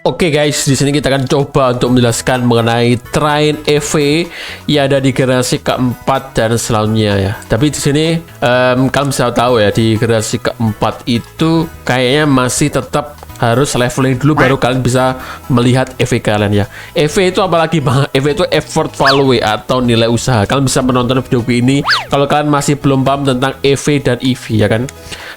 Oke guys, di sini kita akan coba untuk menjelaskan mengenai train EV yang ada di generasi keempat dan selanjutnya ya. Tapi di sini kalian bisa tahu ya, di generasi keempat itu kayaknya masih tetap harus leveling dulu baru kalian bisa melihat EV kalian ya. EV itu apalagi bang? EV itu effort value atau nilai usaha. Kalian bisa menonton video ini kalau kalian masih belum paham tentang EV dan EV ya kan.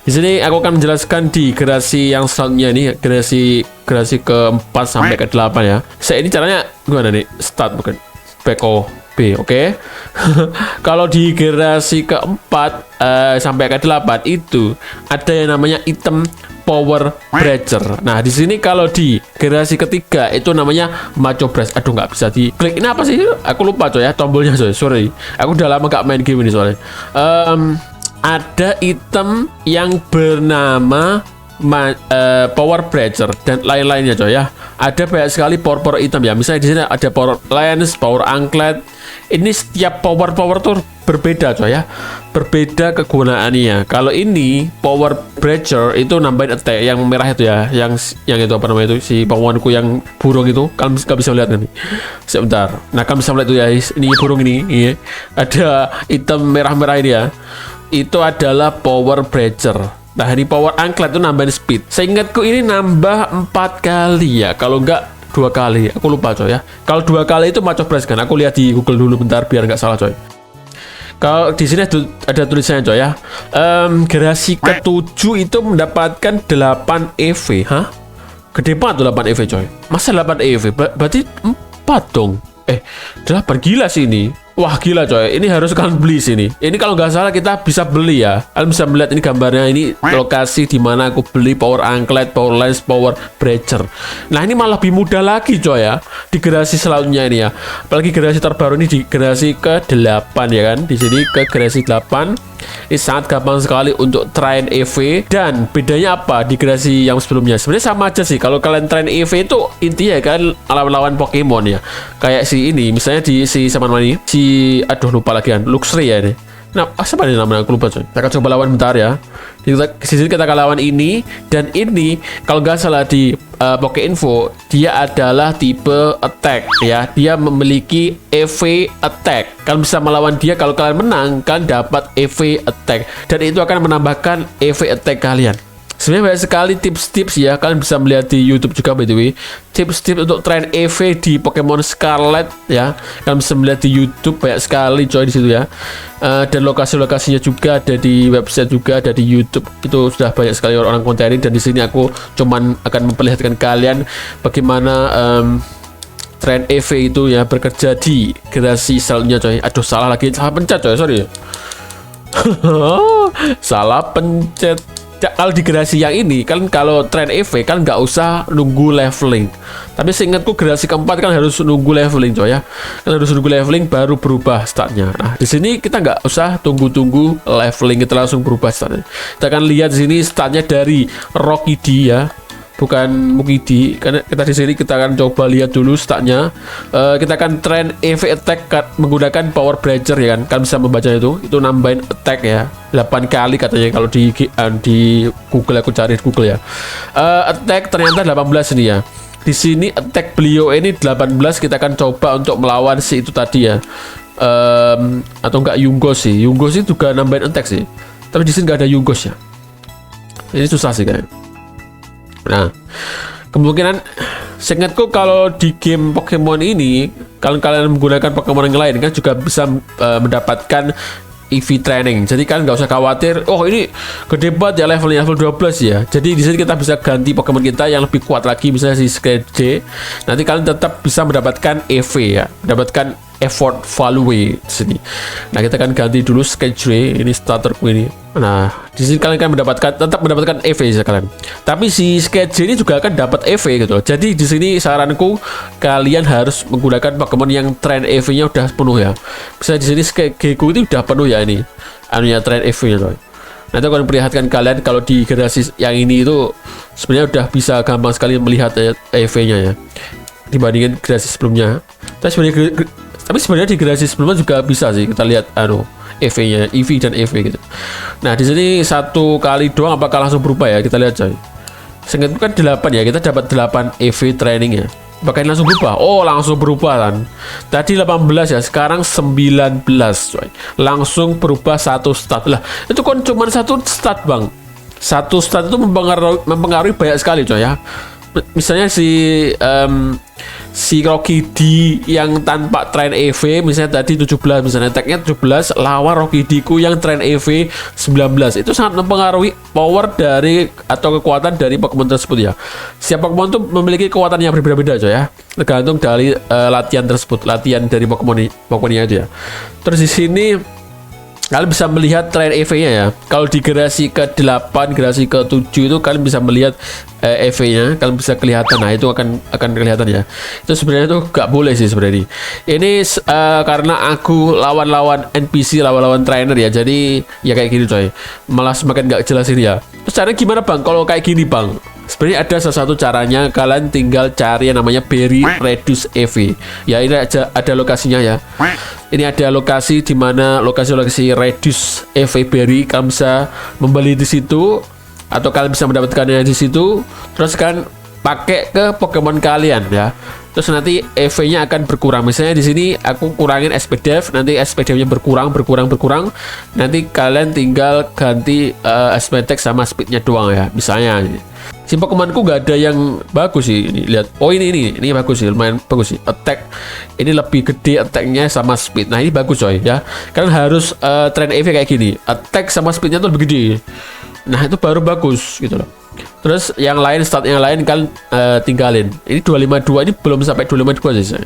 Di sini aku akan menjelaskan di generasi yang selanjutnya ini, generasi keempat sampai ke 8 ya. Saya ini caranya gimana nih? Start bukan? Back B, oke. Kalau di generasi keempat sampai ke 8 itu ada yang namanya item power breacher. Nah, di sini kalau di generasi ketiga itu namanya macho brush. Aduh, nggak bisa diklik. Ini apa sih? Aku lupa coy ya tombolnya coy. Sorry. Aku udah lama nggak main game ini soalnya. Ada item yang bernama power breacher dan lain-lainnya coy ya. Ada banyak sekali power item ya. Misalnya di sini ada power lens, power anklet. Ini setiap power tuh berbeda coy ya. Berbeda kegunaannya. Kalau ini power breacher itu nambahin attack yang merah itu ya. Yang itu apa namanya itu, si penguanku yang burung itu. Kalian nggak bisa lihat nanti. Sebentar. Nah, kalian bisa lihat itu ya. Ini burung ini. Iya. Ada item merah-merah ini ya. Itu adalah power breacher. Nah, ini power anklet itu nambahin speed. Seingatku ini nambah 4 kali ya. Kalau enggak 2 kali. Aku lupa coy ya. Kalau 2 kali itu macho brush kan. Aku lihat di Google dulu bentar biar nggak salah coy. Kalau di sini ada tulisannya coy ya. Generasi ke-7 itu mendapatkan 8 EV. Hah? Gede banget tuh 8 EV coy. Masa 8 EV? Berarti 4 dong. 8 gila sih ini. Wah gila coy, ini harus kalian beli sini. Ini kalau nggak salah kita bisa beli ya. Kalian bisa melihat ini gambarnya, ini lokasi di mana aku beli power anklet, power lens, power breacher. Nah ini malah lebih mudah lagi coy ya di generasi selanjutnya ini ya. Apalagi generasi terbaru ini di generasi ke-8 ya kan. Di sini ke generasi 8. Ini sangat gampang sekali untuk train EV. Dan bedanya apa di generasi yang sebelumnya? Sebenarnya sama aja sih. Kalau kalian train EV itu intinya kan lawan-lawan Pokemon ya. Kayak si ini, misalnya di si sama ini, aduh lupa lagi kan, Luxray ya ini. Nah, siapa nih namanya? Aku lupa coy. Kita akan coba lawan bentar ya. Di sini kita akan lawan ini. Dan ini kalau nggak salah di Pokeinfo, dia adalah tipe attack ya. Dia memiliki EV attack. Kalian bisa melawan dia. Kalau kalian menang, kalian dapat EV attack. Dan itu akan menambahkan EV attack kalian. Sebenarnya banyak sekali tips-tips ya. Kalian bisa melihat di YouTube juga by the way. Tips-tips untuk train EV di Pokemon Scarlet ya. Kalian bisa melihat di YouTube banyak sekali coy di situ ya. Dan lokasi-lokasinya juga ada di website juga, ada di YouTube. Itu sudah banyak sekali orang kontenin. Dan di sini aku cuman akan memperlihatkan kalian bagaimana train EV itu ya bekerja di generasi selanjutnya coy. Aduh salah lagi, salah pencet coy, sorry. Salah pencet. Kalau di generasi yang ini kan kalau train EV kan nggak usah nunggu leveling. Tapi seingatku generasi keempat kan harus nunggu leveling coy ya. Kan harus nunggu leveling baru berubah startnya. Nah di sini kita nggak usah tunggu-tunggu leveling, kita langsung berubah startnya. Kita akan lihat di sini startnya dari Rocky D ya. Bukan Mukidi, karena kita di sini kita akan coba lihat dulu startnya. Kita akan train EV attack menggunakan power breacher ya kan. Kalian bisa membaca itu nambahin attack ya. 8 kali katanya kalau di Google, aku cari di Google ya. Attack ternyata 18 ini ya. Di sini attack beliau ini 18, kita akan coba untuk melawan si itu tadi ya. Atau enggak Yungos sih. Yungos itu juga nambahin attack sih. Tapi di sini nggak ada Yungos ya. Ini susah sih kayaknya. Nah, kemungkinan seingatku kalau di game Pokemon ini kalian menggunakan Pokemon yang lain kan juga bisa mendapatkan EV training. Jadi kan nggak usah khawatir. Oh ini gede banget ya levelnya, level 12 ya. Jadi di sini kita bisa ganti Pokemon kita yang lebih kuat lagi, misalnya si Sketch. Nanti kalian tetap bisa mendapatkan EV ya, mendapatkan effort value di sini. Nah kita akan ganti dulu Sketch ini starterku ini. Nah di sini kalian akan tetap mendapatkan EV sekalian. Tapi si Sketch ini juga akan dapat EV gitu. Jadi di sini saranku kalian harus menggunakan Pokemon yang train EV-nya udah penuh ya. Bisa di sini Sketch itu udah penuh ya ini. Anunya train EV-nya loh. Nanti aku akan perlihatkan kalian kalau di generasi yang ini itu sebenarnya udah bisa gampang sekali melihat EV-nya ya dibandingin generasi sebelumnya. Tapi sebenarnya di generasi sebelumnya juga bisa sih kita lihat EV-nya, EV dan EV gitu. Nah di sini 1 kali doang apakah langsung berubah ya, kita lihat coy. Seingatku kan 8 ya, kita dapat 8 EV training ya. Apakah ini langsung berubah? Oh, langsung berubah kan. Tadi 18 ya, sekarang 19 coy. Langsung berubah 1 stat. Lah, itu kan cuma 1 stat, Bang. 1 stat itu mempengaruhi banyak sekali coy ya. Misalnya si Rocky D yang tanpa train EV misalnya tadi 17, misalnya tagnya 17 lawan Rocky D ku yang train EV 19, itu sangat mempengaruhi power dari atau kekuatan dari Pokemon tersebut ya. Setiap Pokemon itu memiliki kekuatan yang berbeda-beda coy ya, tergantung dari latihan tersebut, latihan dari Pokemonnya itu ya. Terus di sini kalian bisa melihat train EV-nya ya. Kalau di generasi ke-8, generasi ke-7 itu kalian bisa melihat EV-nya, kalian bisa kelihatan. Nah, itu akan kelihatan ya. Itu sebenarnya tuh gak boleh sih sebenarnya. Ini karena aku lawan-lawan NPC, lawan-lawan trainer ya. Jadi ya kayak gini coy. Malah semakin gak jelas ini ya. Terus caranya gimana Bang? Kalau kayak gini Bang, sebenarnya ada salah satu caranya, kalian tinggal cari yang namanya Berry Reduce EV. Ya ini ada lokasinya ya. Ini ada lokasi di mana lokasi-lokasi Reduce EV Berry, kalian bisa membeli di situ atau kalian bisa mendapatkannya di situ. Terus kan pakai ke Pokemon kalian ya. Terus nanti EV-nya akan berkurang. Misalnya di sini aku kurangin SPDF, nanti SPDF-nya berkurang. Nanti kalian tinggal ganti SP attack sama speed-nya doang ya. Misalnya si Pokemonku gak ada yang bagus sih. Ini lihat. Oh ini bagus sih, lumayan bagus sih. Attack ini lebih gede attack-nya sama speed. Nah ini bagus coy ya. Kalian harus train EV kayak gini. Attack sama speed-nya tuh lebih gede. Nah itu baru bagus gitu loh. Terus yang lain, stat yang lain kalian tinggalin. Ini 252, ini belum sampai 252 sih.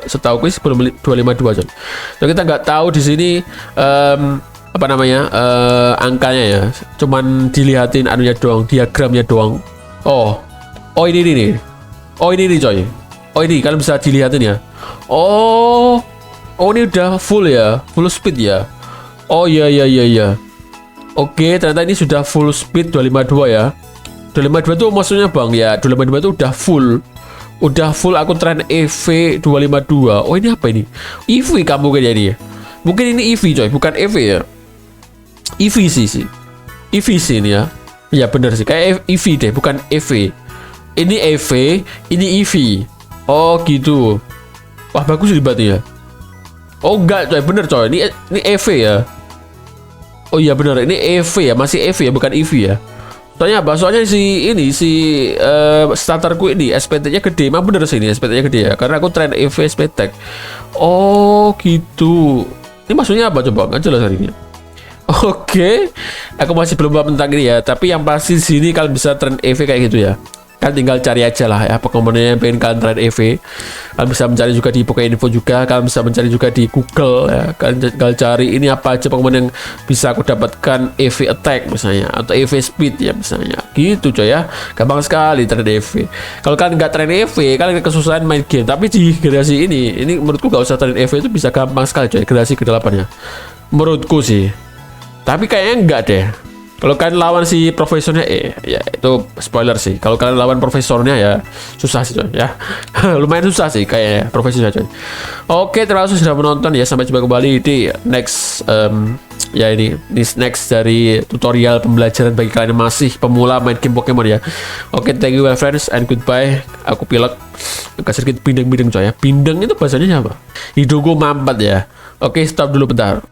Setahu gue sih belum 252 coy. Jadi kita nggak tahu di sini apa namanya angkanya ya. Cuman dilihatin anunya doang, diagramnya doang. Oh ini nih. Oh ini nih coy. Oh ini kalian bisa dilihatin ya. Oh ini udah full ya, full speed ya. Oh iya. Oke, ternyata ini sudah full speed 252 ya. 252 itu maksudnya Bang ya, 252 itu udah full. Udah full aku train EV 252. Oh ini apa ini? EV kamu kayaknya ini. Mungkin ini EV coy, bukan EV ya. EV sih. EV sih ini ya. Ya bener sih, kayak EV deh, bukan EV. Ini EV, ini EV. Oh gitu. Wah bagus sih berarti ya. Oh enggak coy, bener coy. Ini EV ya. Oh iya bener, ini EV ya, masih EV ya, bukan EV ya. Soalnya apa? Soalnya si starterku ini SPT-nya gede. Emang bener sih ini SPT-nya gede ya, karena aku train EV SPT. Oh gitu. Ini maksudnya apa coba? Nggak jelas hari ini. Oke, aku masih belum paham tentang ini ya. Tapi yang pasti di sini kalian bisa train EV kayak gitu ya. Kalian tinggal cari aja lah ya Pokemonnya yang pengen kalian train EV. Kalian bisa mencari juga di Pokeinfo juga. Kalian bisa mencari juga di Google ya. Kalian tinggal cari ini apa aja Pokemon yang bisa aku dapatkan EV attack misalnya, atau EV speed ya misalnya. Gitu coy ya. Gampang sekali train EV. Kalau kalian nggak train EV, kalian kesusahan main game. Tapi di generasi ini menurutku nggak usah train EV, itu bisa gampang sekali coy. Generasi ke-8 ya. Menurutku sih. Tapi kayaknya enggak deh. Kalau kalian lawan si profesornya, ya itu spoiler sih. Kalau kalian lawan profesornya ya susah sih coy ya. Lumayan susah sih kayaknya profesornya coy. Oke, terima kasih sudah menonton ya. Sampai jumpa kembali di next ya ini next dari tutorial pembelajaran bagi kalian yang masih pemula main game Pokemon ya. Oke, thank you my friends and goodbye. Aku pilek agak sedikit bindeng coy ya. Bindeng itu bahasanya apa? Hidungku mampet ya. Oke, stop dulu bentar.